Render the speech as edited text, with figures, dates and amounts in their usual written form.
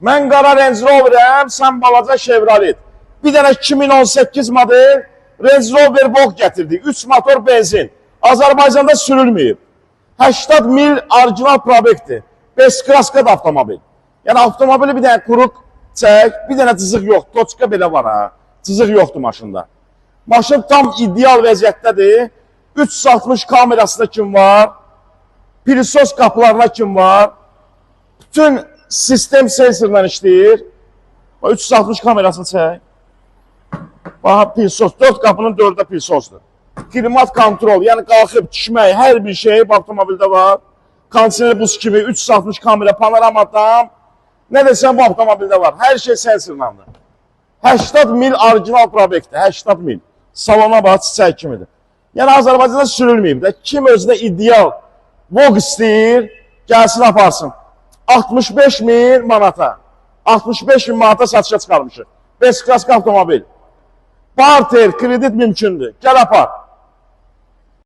Mən qara Range Rover'əm, sən balaca Chevrolet. Bir dənə 2018 model Range Rover Vogue gətirdik. 3 motor benzin. Azərbaycanda sürülməyib. 80 mil orijinal probekdir. 5 kraskad avtomobil. Yəni avtomobili bir dənə quruq çək, bir dənə cızıq yox. Toçka belə var ha. Cızıq yoxdur maşında. Maşın tam ideal vəziyyətdədir. 360 kamerasında kim var? Pilisos qapılarına kim var? Bütün sistem sensorla işləyir. 360 kamerasını çək. Bax, pilisos. 4 qapının 4-də pilisosdur. Klimat kontrol, yəni qalxıb düşmək, hər bir şey bu avtomobildə var. Kondisioner buz kimi, 360 kamera, panoramadan. Nə desən bu avtomobildə var? Hər şey sensorlandır. 80 mil orijinal probekdir, 80 mil. Salona bax, çiçək kimidir. Yəni Azərbaycanda sürülməyib də. Kim özünə ideal Vogue istəyir, gəlsin aparsın. 65 min manata. 65 min manata satışa çıxarmışıq. 5 klask avtomobil. Barter, kredit mümkündür. Gəl apar.